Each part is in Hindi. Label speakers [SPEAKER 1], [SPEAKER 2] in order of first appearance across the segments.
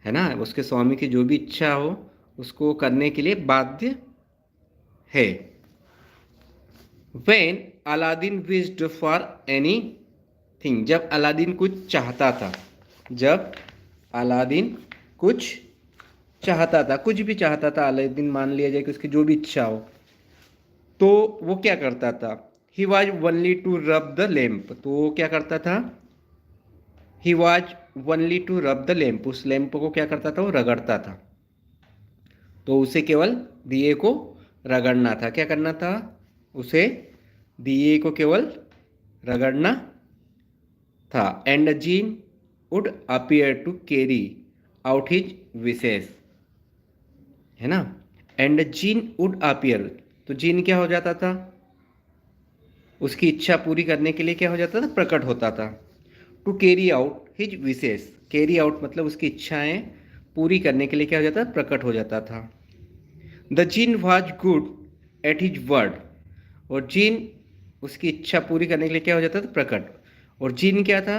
[SPEAKER 1] है ना, उसके स्वामी की जो भी इच्छा हो उसको करने के लिए बाध्य है। When Aladdin wished for any thing, जब अलादीन कुछ चाहता था, जब अलादीन कुछ चाहता था, कुछ भी चाहता था अलादीन, मान लिया जाए कि उसकी जो भी इच्छा हो, तो वो क्या करता था? He was only to rub the lamp, तो वो क्या करता था? He was only to rub the lamp, उस लैम्प को क्या करता था? वो रगड़ता था। तो उसे केवल दिए को रगड़ना था। क्या करना था उसे? दिए को केवल रगड़ना था। And genie would appear to carry out his विशेष, है ना। एंड जीन वुड अपीयर, तो जीन क्या हो जाता था? उसकी इच्छा पूरी करने के लिए क्या हो जाता था? प्रकट होता था। To carry out his wishes, carry out मतलब उसकी इच्छाएं पूरी करने के लिए क्या हो जाता? प्रकट हो जाता था। The gene was good at his word, और जीन उसकी इच्छा पूरी करने के लिए क्या हो जाता था? प्रकट। और जीन क्या था?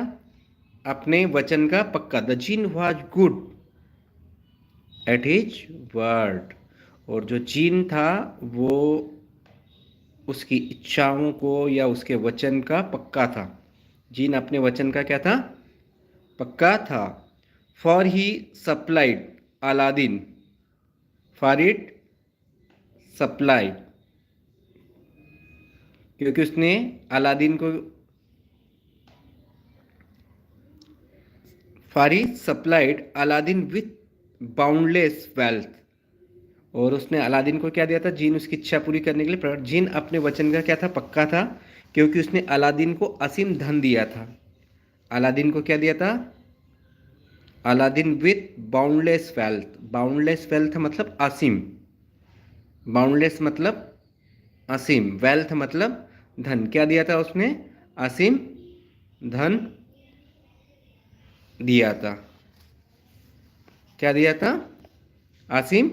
[SPEAKER 1] अपने वचन का पक्का। The gene was good at his word, और जो जीन था वो उसकी इच्छाओं को या उसके वचन का पक्का था। जीन अपने वचन का क्या था? पक्का था। For he supplied Aladdin, for it supply, क्योंकि उसने अलादीन को, for he supplied Aladdin with boundless wealth, और उसने अलादीन को क्या दिया था? जीन उसकी इच्छा पूरी करने के लिए प्रकट। जीन अपने वचन का क्या था? पक्का था, क्योंकि उसने अलादीन को असीम धन दिया था। अलादीन को क्या दिया था? Aladdin with boundless wealth, boundless wealth मतलब असीम, बाउंडलेस मतलब असीम, वेल्थ मतलब धन। क्या दिया था उसने? असीम धन दिया था। क्या दिया था? असीम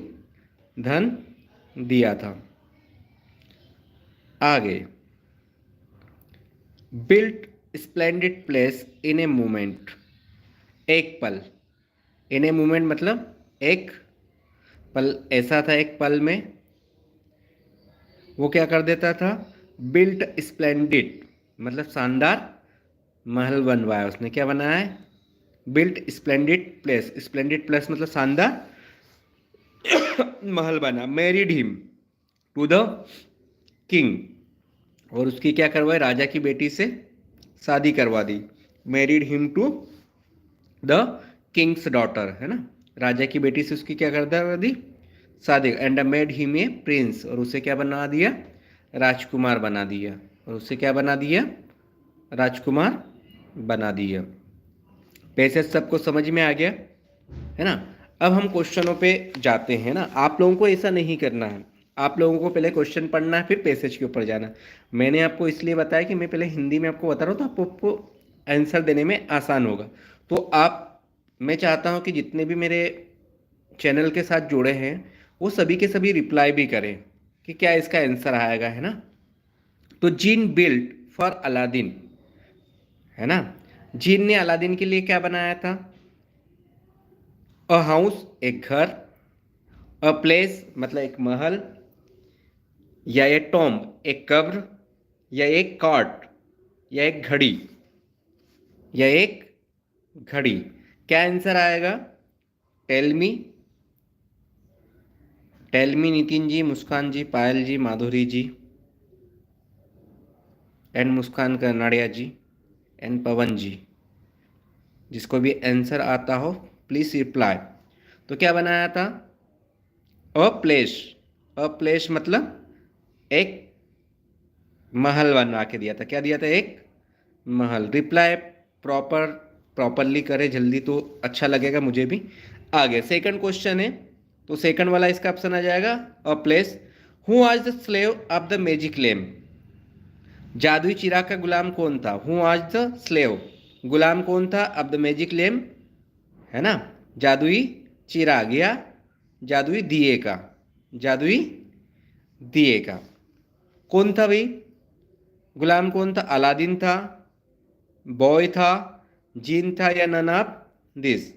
[SPEAKER 1] धन दिया था। आगे, built splendid place in a moment, एक पल। इन ए मोमेंट मतलब एक पल, ऐसा था एक पल में वो क्या कर देता था? बिल्ट स्प्लेंडिड मतलब शानदार महल बनवाया उसने। क्या बनाया है? बिल्ट स्प्लेंडिड प्लेस मतलब शानदार महल बना। Married him to the king, और उसकी क्या करवाई? राजा की बेटी से शादी करवा दी। Married him to the king's daughter, है ना, राजा की बेटी से उसकी क्या कर दी? शादी। And made him a Prince, और उसे क्या बना दिया? राजकुमार बना दिया। और उसे क्या बना दिया? राजकुमार बना दिया। पैसेज सबको समझ में आ गया, है ना। अब हम क्वेश्चनों पे जाते हैं ना। आप लोगों को ऐसा नहीं करना है, आप लोगों को पहले क्वेश्चन पढ़ना है फिर पैसेज के ऊपर जाना। मैंने आपको इसलिए बताया कि मैं पहले हिंदी में आपको बता रहा हूँ तो आपको आंसर देने में आसान होगा। तो आप, मैं चाहता हूँ कि जितने भी मेरे चैनल के साथ जुड़े हैं वो सभी के सभी रिप्लाई भी करें कि क्या इसका आंसर आएगा, है ना। तो जीन बिल्ट फॉर अलादीन, है ना, जीन ने अलादीन के लिए क्या बनाया था? अ हाउस एक घर, अ प्लेस मतलब एक महल, या ए टॉम्ब एक कब्र, या एक कॉट या एक घड़ी, या एक घड़ी। क्या आंसर आएगा? Tell me, tell me Nitin ji, Muskan ji, Payal ji, Madhuri ji and Muskan Kanadia ji and Pawan ji, जिसको भी आंसर आता हो प्लीज रिप्लाई। तो क्या बनाया था? अ प्लेस, अ प्लेस मतलब एक महल बनवा के दिया था। क्या दिया था? एक महल। रिप्लाई प्रॉपरली करे जल्दी तो अच्छा लगेगा मुझे भी। आगे सेकंड क्वेश्चन है, तो सेकंड वाला इसका ऑप्शन आ जाएगा a place. Who was the slave of the magic lamp, जादुई चिराग का गुलाम कौन था? हु वाज द स्लेव, गुलाम कौन था ऑफ द मैजिक लैम्प, है ना, जादुई चिराग या जादुई दिए का, जादुई दिए का कौन था भाई? गुलाम कौन था? अलादीन था, बॉय था, जीन था, या नन ऑफ दिस?